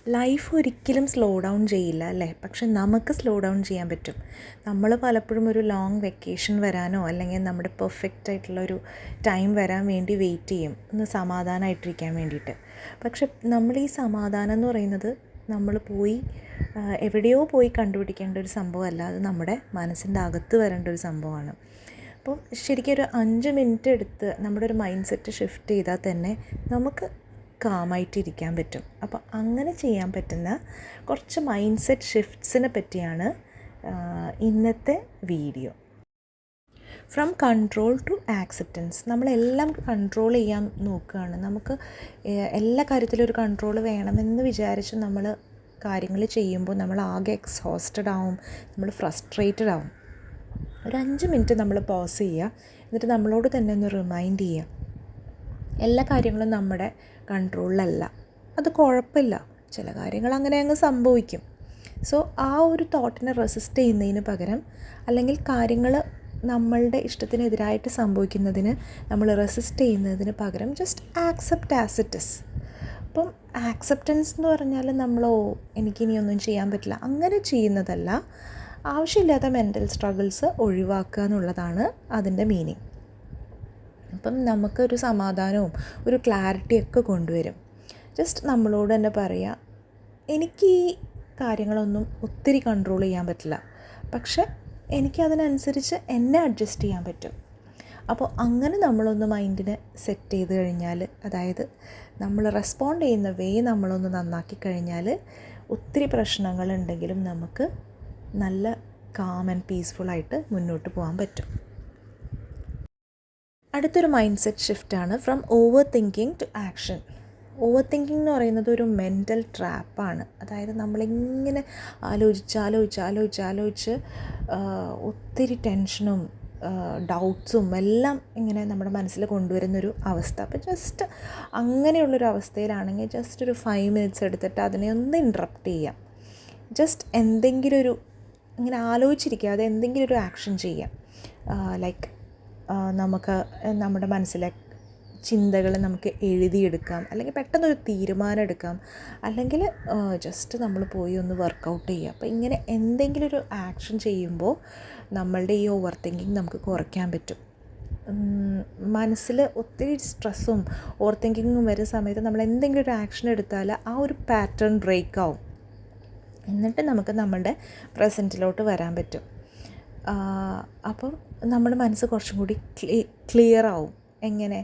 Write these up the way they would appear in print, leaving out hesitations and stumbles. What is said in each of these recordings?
Life ഒരിക്കലും slow down ചെയ്യില്ല അല്ലേ? പക്ഷെ നമുക്ക് സ്ലോ ഡൗൺ ചെയ്യാൻ പറ്റും. നമ്മൾ പലപ്പോഴും ഒരു ലോങ് വെക്കേഷൻ വരാനോ അല്ലെങ്കിൽ നമ്മുടെ പെർഫെക്റ്റ് ആയിട്ടുള്ളൊരു ടൈം വരാൻ വേണ്ടി വെയിറ്റ് ചെയ്യും, ഒന്ന് സമാധാനമായിട്ടിരിക്കാൻ വേണ്ടിയിട്ട്. പക്ഷെ നമ്മൾ ഈ സമാധാനം എന്ന് പറയുന്നത് നമ്മൾ എവിടെയോ പോയി കണ്ടുപിടിക്കേണ്ട ഒരു സംഭവമല്ല, അത് നമ്മുടെ മനസ്സിൻ്റെ അകത്ത് വരേണ്ട ഒരു സംഭവമാണ്. അപ്പോൾ ശരിക്കും ഒരു 5 മിനിറ്റ് എടുത്ത് നമ്മുടെ ഒരു മൈൻഡ് സെറ്റ് ഷിഫ്റ്റ് ചെയ്താൽ തന്നെ നമുക്ക് കാമായിട്ടിരിക്കാൻ പറ്റും. അപ്പോൾ അങ്ങനെ ചെയ്യാൻ പറ്റുന്ന കുറച്ച് മൈൻഡ് സെറ്റ് ഷിഫ്റ്റ്സിനെ പറ്റിയാണ് ഇന്നത്തെ വീഡിയോ. From control to acceptance. നമ്മളെല്ലാം കൺട്രോൾ ചെയ്യാൻ നോക്കുകയാണ്. നമുക്ക് എല്ലാ കാര്യത്തിലും ഒരു കൺട്രോൾ വേണമെന്ന് വിചാരിച്ച് നമ്മൾ കാര്യങ്ങൾ ചെയ്യുമ്പോൾ നമ്മൾ ആകെ എക്സോസ്റ്റഡ് ആവും, നമ്മൾ ഫ്രസ്ട്രേറ്റഡ് ആവും. ഒരു 5 മിനിറ്റ് നമ്മൾ പോസ് ചെയ്യുക, എന്നിട്ട് നമ്മളോട് തന്നെ ഒന്ന് റിമൈൻഡ് ചെയ്യുക, എല്ലാ കാര്യങ്ങളും നമ്മുടെ കൺട്രോളിലല്ല. അത് കുഴപ്പമില്ല, ചില കാര്യങ്ങൾ അങ്ങനെ അങ്ങ് സംഭവിക്കും. സോ ആ ഒരു തോട്ടിനെ റെസിസ്റ്റ് ചെയ്യുന്നതിന് പകരം, അല്ലെങ്കിൽ കാര്യങ്ങൾ നമ്മളുടെ ഇഷ്ടത്തിനെതിരായിട്ട് സംഭവിക്കുന്നതിന് നമ്മൾ റെസിസ്റ്റ് ചെയ്യുന്നതിന് പകരം just accept as it is. അപ്പം ആക്സെപ്റ്റൻസ് എന്ന് പറഞ്ഞാൽ എനിക്കിനിയൊന്നും ചെയ്യാൻ പറ്റില്ല അങ്ങനെ ചെയ്യുന്നതല്ല. ആവശ്യമില്ലാത്ത മെൻ്റൽ സ്ട്രഗിൾസ് ഒഴിവാക്കുക എന്നുള്ളതാണ് അതിൻ്റെ മീനിങ്. അപ്പം നമുക്കൊരു സമാധാനവും ഒരു ക്ലാരിറ്റിയൊക്കെ കൊണ്ടുവരും. ജസ്റ്റ് നമ്മളോട് തന്നെ പറയുക, എനിക്ക് ഈ കാര്യങ്ങളൊന്നും ഒത്തിരി കൺട്രോൾ ചെയ്യാൻ പറ്റില്ല, പക്ഷെ എനിക്കതിനനുസരിച്ച് എന്നെ അഡ്ജസ്റ്റ് ചെയ്യാൻ പറ്റും. അപ്പോൾ അങ്ങനെ നമ്മളൊന്ന് മൈൻഡിനെ സെറ്റ് ചെയ്ത് കഴിഞ്ഞാൽ, അതായത് നമ്മൾ റെസ്പോണ്ട് ചെയ്യുന്ന നമ്മളൊന്ന് നന്നാക്കി കഴിഞ്ഞാൽ, ഒത്തിരി പ്രശ്നങ്ങളുണ്ടെങ്കിലും നമുക്ക് നല്ല കാം ആൻഡ് പീസ്ഫുള്ളായിട്ട് മുന്നോട്ട് പോകാൻ പറ്റും. അടുത്തൊരു മൈൻഡ് സെറ്റ് ഷിഫ്റ്റാണ് from over thinking to action. Over thinking എന്ന് പറയുന്നത് ഒരു മെൻ്റൽ ട്രാപ്പാണ്. അതായത് നമ്മളിങ്ങനെ ആലോചിച്ച് ഒത്തിരി ടെൻഷനും ഡൗട്ട്സും എല്ലാം ഇങ്ങനെ നമ്മുടെ മനസ്സിൽ കൊണ്ടുവരുന്നൊരു അവസ്ഥ. അപ്പോൾ ജസ്റ്റ് അങ്ങനെയുള്ളൊരു അവസ്ഥയിലാണെങ്കിൽ ജസ്റ്റ് ഒരു 5 മിനിറ്റ്സ് എടുത്തിട്ട് അതിനെ ഒന്ന് ഇൻട്രപ്റ്റ് ചെയ്യാം. ജസ്റ്റ് എന്തെങ്കിലും ഇങ്ങനെ ആലോചിച്ചിരിക്കുക, എന്തെങ്കിലും ഒരു ആക്ഷൻ ചെയ്യാം. ലൈക്ക് നമുക്ക് നമ്മുടെ മനസ്സിലെ ചിന്തകൾ നമുക്ക് എഴുതിയെടുക്കാം, അല്ലെങ്കിൽ പെട്ടെന്നൊരു തീരുമാനം എടുക്കാം, അല്ലെങ്കിൽ ജസ്റ്റ് നമ്മൾ പോയി ഒന്ന് വർക്കൗട്ട് ചെയ്യുക. അപ്പോൾ ഇങ്ങനെ എന്തെങ്കിലും ഒരു ആക്ഷൻ ചെയ്യുമ്പോൾ നമ്മളുടെ ഈ ഓവർ തിങ്കിങ് നമുക്ക് കുറയ്ക്കാൻ പറ്റും. മനസ്സിൽ ഒത്തിരി സ്ട്രെസ്സും ഓവർ തിങ്കിങ്ങും വരുന്ന സമയത്ത് നമ്മൾ എന്തെങ്കിലും ഒരു ആക്ഷൻ എടുത്താൽ ആ ഒരു പാറ്റേൺ ബ്രേക്ക് ആവും, എന്നിട്ട് നമുക്ക് നമ്മളുടെ പ്രസൻറ്റിലോട്ട് വരാൻ പറ്റും. അപ്പം നമ്മുടെ മനസ്സ് കുറച്ചും കൂടി ക്ലിയർ ആവും. എങ്ങനെ?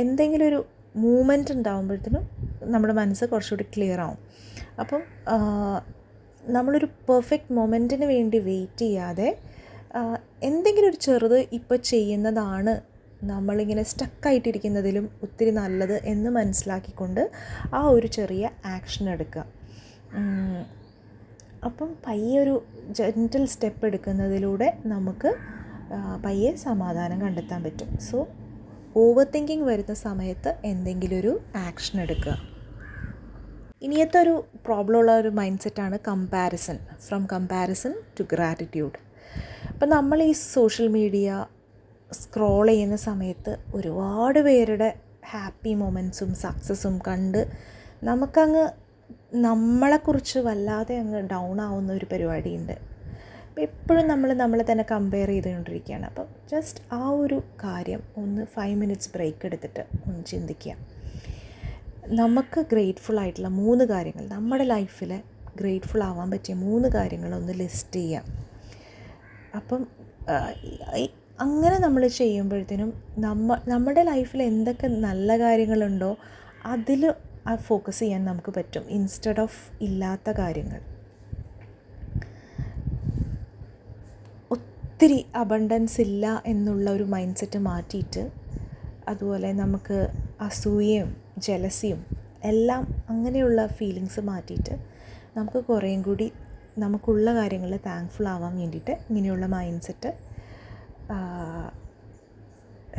എന്തെങ്കിലും ഒരു മൂമെൻറ്റ് ഉണ്ടാകുമ്പോഴത്തേനും നമ്മുടെ മനസ്സ് കുറച്ചുകൂടി ക്ലിയർ ആവും. അപ്പം നമ്മളൊരു പെർഫെക്റ്റ് മൊമെൻറ്റിന് വേണ്ടി വെയിറ്റ് ചെയ്യാതെ എന്തെങ്കിലും ഒരു ചെറുത് ഇപ്പോൾ ചെയ്യുന്നതാണ് നമ്മളിങ്ങനെ സ്റ്റക്കായിട്ടിരിക്കുന്നതിലും ഒത്തിരി നല്ലത് എന്ന് മനസ്സിലാക്കിക്കൊണ്ട് ആ ഒരു ചെറിയ ആക്ഷൻ എടുക്കുക. അപ്പം പയ്യെ ഒരു ജെൻറ്റിൽ സ്റ്റെപ്പ് എടുക്കുന്നതിലൂടെ നമുക്ക് പയ്യെ സമാധാനം കണ്ടെത്താൻ പറ്റും. സോ ഓവർ തിങ്കിങ് വരുന്ന സമയത്ത് എന്തെങ്കിലും ഒരു ആക്ഷൻ എടുക്കുക. ഇനിയത്തെ ഒരു പ്രോബ്ലം ഉള്ള ഒരു മൈൻഡ് സെറ്റാണ് comparison. From comparison to gratitude. അപ്പം നമ്മൾ ഈ സോഷ്യൽ മീഡിയ സ്ക്രോൾ ചെയ്യുന്ന സമയത്ത് ഒരുപാട് പേരുടെ ഹാപ്പി മൊമെൻറ്റ്സും സക്സസ്സും കണ്ട് നമുക്കങ്ങ് നമ്മളെക്കുറിച്ച് വല്ലാതെ അങ്ങ് ഡൗൺ ആവുന്ന ഒരു പരിപാടിയുണ്ട്. അപ്പോൾ എപ്പോഴും നമ്മളെ തന്നെ കമ്പയർ ചെയ്തുകൊണ്ടിരിക്കുകയാണ്. അപ്പം ജസ്റ്റ് ആ ഒരു കാര്യം ഒന്ന് 5 മിനിറ്റ്സ് ബ്രേക്ക് എടുത്തിട്ട് ഒന്ന് ചിന്തിക്കുക. നമുക്ക് ഗ്രേറ്റ്ഫുൾ ആയിട്ടുള്ള 3 കാര്യങ്ങൾ, നമ്മുടെ ലൈഫിൽ ഗ്രേറ്റ്ഫുൾ ആവാൻ പറ്റിയ 3 കാര്യങ്ങളൊന്ന് ലിസ്റ്റ് ചെയ്യാം. അപ്പം അങ്ങനെ നമ്മൾ ചെയ്യുമ്പോഴത്തേനും നമ്മുടെ ലൈഫിൽ എന്തൊക്കെ നല്ല കാര്യങ്ങളുണ്ടോ അതിൽ ഫോക്കസ് ചെയ്യാൻ നമുക്ക് പറ്റും, ഇൻസ്റ്റെഡ് ഓഫ് ഇല്ലാത്ത കാര്യങ്ങൾ. ഒത്തിരി അബണ്ടൻസ് ഇല്ല എന്നുള്ള ഒരു മൈൻഡ് സെറ്റ് മാറ്റിയിട്ട്, അതുപോലെ നമുക്ക് അസൂയയും ജലസിയും എല്ലാം അങ്ങനെയുള്ള ഫീലിങ്സ് മാറ്റിയിട്ട് നമുക്ക് കുറേയും കൂടി നമുക്കുള്ള കാര്യങ്ങളിൽ താങ്ക്ഫുൾ ആവാൻ വേണ്ടിയിട്ട് ഇങ്ങനെയുള്ള മൈൻഡ് സെറ്റ്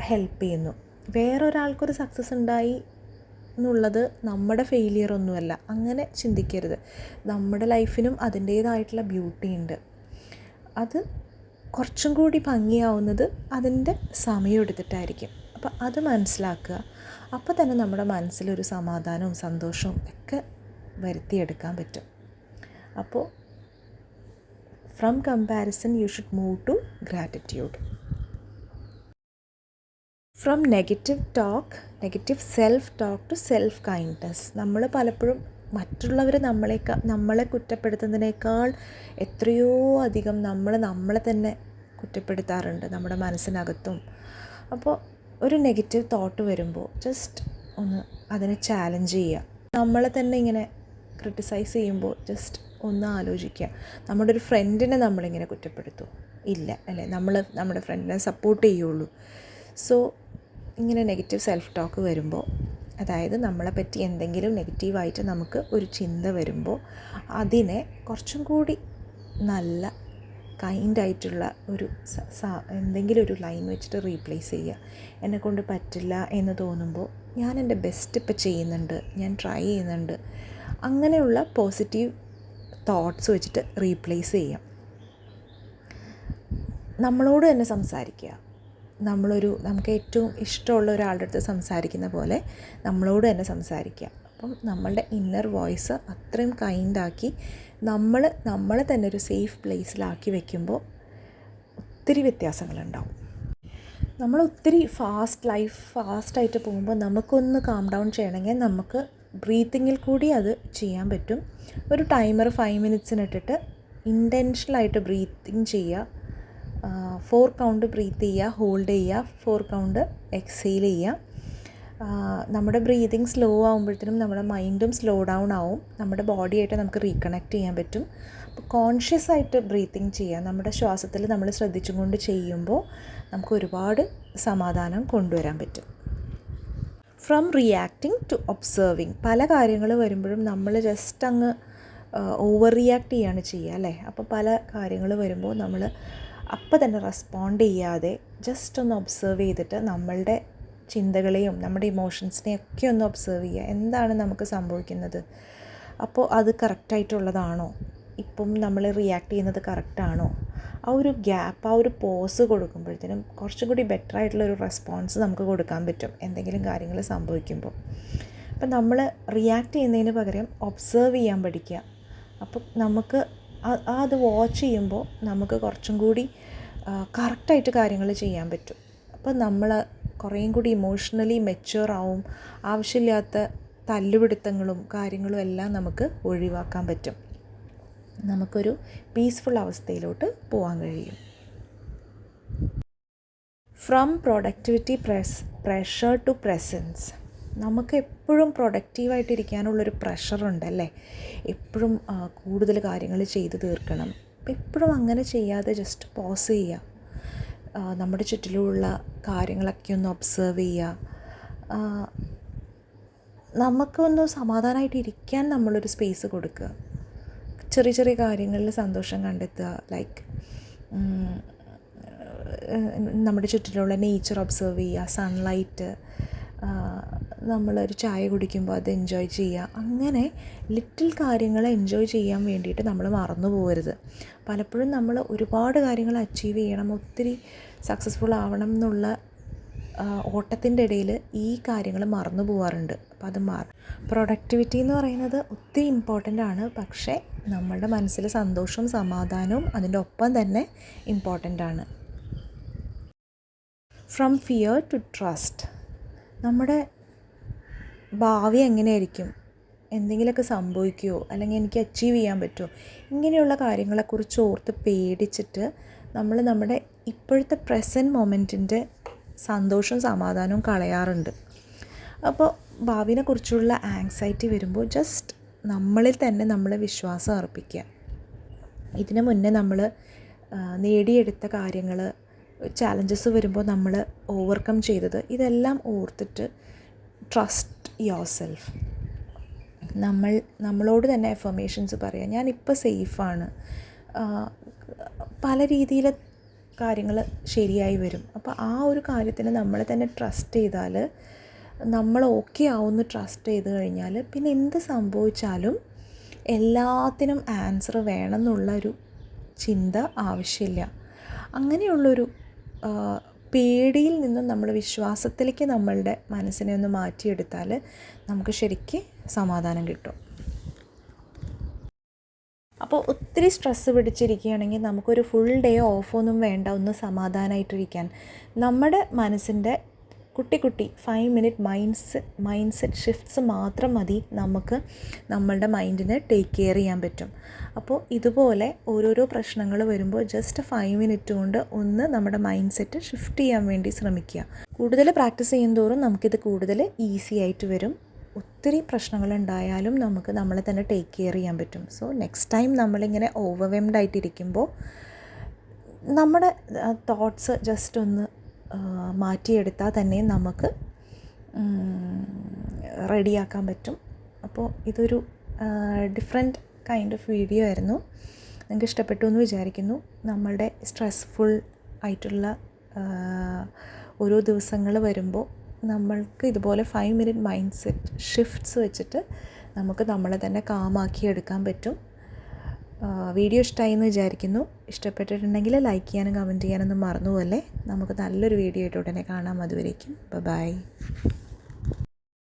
ഹെൽപ്പ് ചെയ്യുന്നു. വേറൊരാൾക്കൊരു സക്സസ് ഉണ്ടായി എന്നുള്ളത് നമ്മുടെ ഫെയിലിയർ ഒന്നുമല്ല, അങ്ങനെ ചിന്തിക്കരുത്. നമ്മുടെ ലൈഫിനും അതിൻ്റേതായിട്ടുള്ള ബ്യൂട്ടി ഉണ്ട്. അത് കുറച്ചും കൂടി ഭംഗിയാവുന്നത് അതിൻ്റെ സമയം എടുത്തിട്ടായിരിക്കും. അപ്പോൾ അത് മനസ്സിലാക്കുക. അപ്പോൾ തന്നെ നമ്മുടെ മനസ്സിലൊരു സമാധാനവും സന്തോഷവും ഒക്കെ വരുത്തിയെടുക്കാൻ പറ്റും. അപ്പോൾ from comparison you should move to gratitude. From negative self talk to self kindness. നമ്മൾ പലപ്പോഴും മറ്റുള്ളവർ നമ്മളെ കുറ്റപ്പെടുത്തുന്നതിനേക്കാൾ എത്രയോ അധികം നമ്മളെ തന്നെ കുറ്റപ്പെടുത്താറുണ്ട് നമ്മുടെ മനസ്സിനകത്തും. അപ്പോൾ ഒരു നെഗറ്റീവ് തോട്ട് വരുമ്പോൾ ജസ്റ്റ് ഒന്ന് അതിനെ ചാലഞ്ച് ചെയ്യുക. നമ്മളെ തന്നെ ഇങ്ങനെ ക്രിട്ടിസൈസ് ചെയ്യുമ്പോൾ ജസ്റ്റ് ഒന്ന് ആലോചിക്കുക, നമ്മുടെ ഒരു ഫ്രണ്ടിനെ നമ്മളിങ്ങനെ കുറ്റപ്പെടുത്തുമോ? ഇല്ല അല്ലേ, നമ്മുടെ ഫ്രണ്ടിനെ സപ്പോർട്ട് ചെയ്യുള്ളൂ. സോ ഇങ്ങനെ നെഗറ്റീവ് സെൽഫ് ടോക്ക് വരുമ്പോൾ, അതായത് നമ്മളെപ്പറ്റി എന്തെങ്കിലും നെഗറ്റീവായിട്ട് നമുക്ക് ഒരു ചിന്ത വരുമ്പോൾ അതിനെ കുറച്ചും കൂടി നല്ല കൈൻഡായിട്ടുള്ള ഒരു എന്തെങ്കിലും ഒരു ലൈൻ വെച്ചിട്ട് റീപ്ലേസ് ചെയ്യുക. എന്നെക്കൊണ്ട് പറ്റില്ല എന്ന് തോന്നുമ്പോൾ ഞാൻ എൻ്റെ ബെസ്റ്റ് ഇപ്പോൾ ചെയ്യുന്നുണ്ട്, ഞാൻ ട്രൈ ചെയ്യുന്നുണ്ട്, അങ്ങനെയുള്ള പോസിറ്റീവ് തോട്ട്സ് വെച്ചിട്ട് റീപ്ലേസ് ചെയ്യാം. നമ്മളോട് തന്നെ സംസാരിക്കുക. നമുക്ക് ഏറ്റവും ഇഷ്ടമുള്ള ഒരാളുടെ അടുത്ത് സംസാരിക്കുന്ന പോലെ നമ്മളോട് തന്നെ സംസാരിക്കുക. അപ്പം നമ്മളുടെ ഇന്നർ വോയിസ് അത്രയും കൈൻഡാക്കി നമ്മളെ തന്നെ ഒരു സേഫ് പ്ലേസിലാക്കി വെക്കുമ്പോൾ ഒത്തിരി വ്യത്യാസങ്ങളുണ്ടാവും. നമ്മൾ ഒത്തിരി ഫാസ്റ്റായിട്ട് പോകുമ്പോൾ നമുക്കൊന്ന് കാം ഡൗൺ ചെയ്യണമെങ്കിൽ നമുക്ക് ബ്രീത്തിങ്ങിൽ കൂടി അത് ചെയ്യാൻ പറ്റും. ഒരു ടൈമർ 5 മിനിറ്റ്സിന് ഇട്ടിട്ട് ഇൻറ്റൻഷനലായിട്ട് ബ്രീത്തിങ് ചെയ്യുക. 4 കൗണ്ട് ബ്രീത്ത് ചെയ്യുക, ഹോൾഡ് ചെയ്യുക, 4 കൗണ്ട് എക്സെയിൽ ചെയ്യുക. നമ്മുടെ ബ്രീതിങ് സ്ലോ ആകുമ്പോഴത്തേനും നമ്മുടെ മൈൻഡും സ്ലോ ഡൗൺ ആവും. നമ്മുടെ ബോഡിയായിട്ട് നമുക്ക് റീകണക്ട് ചെയ്യാൻ പറ്റും. അപ്പോൾ കോൺഷ്യസ് ആയിട്ട് ബ്രീത്തിങ് ചെയ്യുക. നമ്മുടെ ശ്വാസത്തിൽ നമ്മൾ ശ്രദ്ധിച്ചും കൊണ്ട് ചെയ്യുമ്പോൾ നമുക്ക് ഒരുപാട് സമാധാനം കൊണ്ടുവരാൻ പറ്റും. From reacting to observing. പല കാര്യങ്ങൾ വരുമ്പോഴും നമ്മൾ ജസ്റ്റ് അങ്ങ് ഓവർ റിയാക്ട് ചെയ്യുകയാണ് ചെയ്യുക അല്ലേ. അപ്പോൾ പല കാര്യങ്ങൾ വരുമ്പോൾ നമ്മൾ അപ്പം തന്നെ റെസ്പോണ്ട് ചെയ്യാതെ ജസ്റ്റ് ഒന്ന് ഒബ്സർവ് ചെയ്തിട്ട് നമ്മളുടെ ചിന്തകളെയും നമ്മുടെ ഇമോഷൻസിനെയും ഒക്കെ ഒന്ന് ഒബ്സർവ് ചെയ്യുക. എന്താണ് നമുക്ക് സംഭവിക്കുന്നത്? അപ്പോൾ അത് കറക്റ്റായിട്ടുള്ളതാണോ? ഇപ്പം നമ്മൾ റിയാക്ട് ചെയ്യുന്നത് കറക്റ്റാണോ? ആ ഒരു ഗ്യാപ്പ്, ആ ഒരു പോസ് കൊടുക്കുമ്പോഴത്തേനും കുറച്ചും കൂടി ബെറ്റർ ആയിട്ടുള്ളൊരു റെസ്പോൺസ് നമുക്ക് കൊടുക്കാൻ പറ്റും എന്തെങ്കിലും കാര്യങ്ങൾ സംഭവിക്കുമ്പോൾ. അപ്പം നമ്മൾ റിയാക്ട് ചെയ്യുന്നതിന് പകരം ഒബ്സർവ് ചെയ്യാൻ പഠിക്കുക. അപ്പം നമുക്ക് അത് വാച്ച് ചെയ്യുമ്പോൾ നമുക്ക് കുറച്ചും കൂടി കറക്റ്റായിട്ട് കാര്യങ്ങൾ ചെയ്യാൻ പറ്റും. അപ്പോൾ നമ്മൾ കുറേയും കൂടി ഇമോഷണലി മെച്യൂർ ആവും. ആവശ്യമില്ലാത്ത തല്ലുപിടുത്തങ്ങളും കാര്യങ്ങളും എല്ലാം നമുക്ക് ഒഴിവാക്കാൻ പറ്റും. നമുക്കൊരു പീസ്ഫുൾ അവസ്ഥയിലോട്ട് പോകാൻ കഴിയും. From productivity pressure to presence. നമുക്ക് എപ്പോഴും പ്രൊഡക്റ്റീവായിട്ടിരിക്കാനുള്ളൊരു പ്രഷറുണ്ടല്ലേ. എപ്പോഴും കൂടുതൽ കാര്യങ്ങൾ ചെയ്ത് തീർക്കണം. അപ്പം എപ്പോഴും അങ്ങനെ ചെയ്യാതെ ജസ്റ്റ് പോസ് ചെയ്യുക. നമ്മുടെ ചുറ്റിലുമുള്ള കാര്യങ്ങളൊക്കെ ഒന്ന് ഒബ്സർവ് ചെയ്യുക. നമുക്കൊന്ന് സമാധാനമായിട്ട് ഇരിക്കാൻ നമ്മളൊരു സ്പേസ് കൊടുക്കുക. ചെറിയ ചെറിയ കാര്യങ്ങളിൽ സന്തോഷം കണ്ടെത്തുക. ലൈക്ക് നമ്മുടെ ചുറ്റിലുള്ള നേച്ചർ ഒബ്സർവ് ചെയ്യുക, സൺലൈറ്റ്, നമ്മളൊരു ചായ കുടിക്കുമ്പോൾ അത് എൻജോയ് ചെയ്യുക. അങ്ങനെ ലിറ്റിൽ കാര്യങ്ങൾ എൻജോയ് ചെയ്യാൻ വേണ്ടിയിട്ട് നമ്മൾ മറന്നു പോകരുത്. പലപ്പോഴും നമ്മൾ ഒരുപാട് കാര്യങ്ങൾ അച്ചീവ് ചെയ്യണം, ഒത്തിരി സക്സസ്ഫുൾ ആവണം എന്നുള്ള ഓട്ടത്തിൻ്റെ ഇടയിൽ ഈ കാര്യങ്ങൾ മറന്നു പോകാറുണ്ട്. അപ്പോൾ അത് പ്രൊഡക്ടിവിറ്റി എന്ന് പറയുന്നത് ഒത്തിരി ഇമ്പോർട്ടൻ്റ് ആണ്. പക്ഷേ നമ്മളുടെ മനസ്സിൽ സന്തോഷവും സമാധാനവും അതിൻ്റെ ഒപ്പം തന്നെ ഇമ്പോർട്ടൻ്റ് ആണ്. From fear to trust. നമ്മുടെ ഭാവി എങ്ങനെയായിരിക്കും, എന്തെങ്കിലുമൊക്കെ സംഭവിക്കുമോ, അല്ലെങ്കിൽ എനിക്ക് അച്ചീവ് ചെയ്യാൻ പറ്റുമോ, ഇങ്ങനെയുള്ള കാര്യങ്ങളെക്കുറിച്ച് ഓർത്ത് പേടിച്ചിട്ട് നമ്മൾ നമ്മുടെ ഇപ്പോഴത്തെ പ്രസൻറ്റ് മൊമെൻറ്റിൻ്റെ സന്തോഷവും സമാധാനവും കളയാറുണ്ട്. അപ്പോൾ ഭാവിനെക്കുറിച്ചുള്ള ആങ്സൈറ്റി വരുമ്പോൾ ജസ്റ്റ് നമ്മളിൽ തന്നെ നമ്മൾ വിശ്വാസം അർപ്പിക്കുക. ഇതിനു മുന്നേ നമ്മൾ നേടിയെടുത്ത കാര്യങ്ങൾ, ചാലഞ്ചസ് വരുമ്പോൾ നമ്മൾ ഓവർകം ചെയ്തത്, ഇതെല്ലാം ഓർത്തിട്ട് ട്രസ്റ്റ് യുവർ സെൽഫ്. നമ്മളോട് തന്നെ അഫർമേഷൻസ് പറയുക. ഞാനിപ്പോൾ സേഫാണ്. പല രീതിയിൽ കാര്യങ്ങൾ ശരിയായി വരും. അപ്പോൾ ആ ഒരു കാര്യത്തിന് നമ്മളെ തന്നെ ട്രസ്റ്റ് ചെയ്താൽ, നമ്മൾ ഓക്കെ ആവുമെന്ന് ട്രസ്റ്റ് ചെയ്ത് കഴിഞ്ഞാൽ പിന്നെ എന്ത് സംഭവിച്ചാലും എല്ലാത്തിനും ആൻസർ വേണമെന്നുള്ളൊരു ചിന്ത ആവശ്യമില്ല. അങ്ങനെയുള്ളൊരു പേടിയിൽ നിന്നും നമ്മൾ വിശ്വാസത്തിലേക്ക് നമ്മളുടെ മനസ്സിനെ ഒന്ന് മാറ്റിയെടുത്താൽ നമുക്ക് ശരിക്കും സമാധാനം കിട്ടും. അപ്പോൾ ഒത്തിരി സ്ട്രെസ്സ് പിടിച്ചിരിക്കുകയാണെങ്കിൽ നമുക്കൊരു ഫുൾ ഡേ ഓഫൊന്നും വേണ്ട, ഒന്ന് സമാധാനമായിട്ടിരിക്കാൻ. നമ്മുടെ മനസ്സിൻ്റെ കുട്ടി 5 മിനിറ്റ് മൈൻഡ് സെറ്റ് ഷിഫ്റ്റ്സ് മാത്രം മതി നമുക്ക് നമ്മളുടെ മൈൻഡിനെ ടേക്ക് കെയർ ചെയ്യാൻ പറ്റും. അപ്പോൾ ഇതുപോലെ ഓരോരോ പ്രശ്നങ്ങൾ വരുമ്പോൾ ജസ്റ്റ് 5 മിനിറ്റ് കൊണ്ട് ഒന്ന് നമ്മുടെ മൈൻഡ് സെറ്റ് ഷിഫ്റ്റ് ചെയ്യാൻ വേണ്ടി ശ്രമിക്കുക. കൂടുതൽ പ്രാക്ടീസ് ചെയ്യുന്തോറും നമുക്കിത് കൂടുതൽ ഈസി ആയിട്ട് വരും. ഒത്തിരി പ്രശ്നങ്ങളുണ്ടായാലും നമുക്ക് നമ്മളെ തന്നെ ടേക്ക് കെയർ ചെയ്യാൻ പറ്റും. സോ നെക്സ്റ്റ് ടൈം നമ്മളിങ്ങനെ ഓവർവെൽംഡ് ആയിട്ടിരിക്കുമ്പോൾ നമ്മുടെ തോട്ട്സ് ജസ്റ്റ് ഒന്ന് മാറ്റിയെടുത്താൽ തന്നെ നമുക്ക് റെഡിയാക്കാൻ പറ്റും. അപ്പോൾ ഇതൊരു ഡിഫറെൻറ്റ് കൈൻഡ് ഓഫ് വീഡിയോ ആയിരുന്നു. നിങ്ങൾക്ക് ഇഷ്ടപ്പെട്ടു എന്ന് വിചാരിക്കുന്നു. നമ്മളുടെ സ്ട്രെസ്ഫുൾ ആയിട്ടുള്ള ഓരോ ദിവസങ്ങൾ വരുമ്പോൾ നമ്മൾക്ക് ഇതുപോലെ 5 മിനിറ്റ് മൈൻഡ് സെറ്റ് ഷിഫ്റ്റ്സ് വെച്ചിട്ട് നമുക്ക് നമ്മളെ തന്നെ കാമാക്കി എടുക്കാൻ പറ്റും. വീഡിയോ ഇഷ്ടമായി എന്ന് വിചാരിക്കുന്നു. ഇഷ്ടപ്പെട്ടിട്ടുണ്ടെങ്കിൽ ലൈക്ക് ചെയ്യാനും കമൻറ്റ് ചെയ്യാനൊന്നും മറന്നു പോകല്ലേ. നമുക്ക് നല്ലൊരു വീഡിയോ ആയിട്ട് ഉടനെ കാണാം. അതുവരേക്കും ബൈ.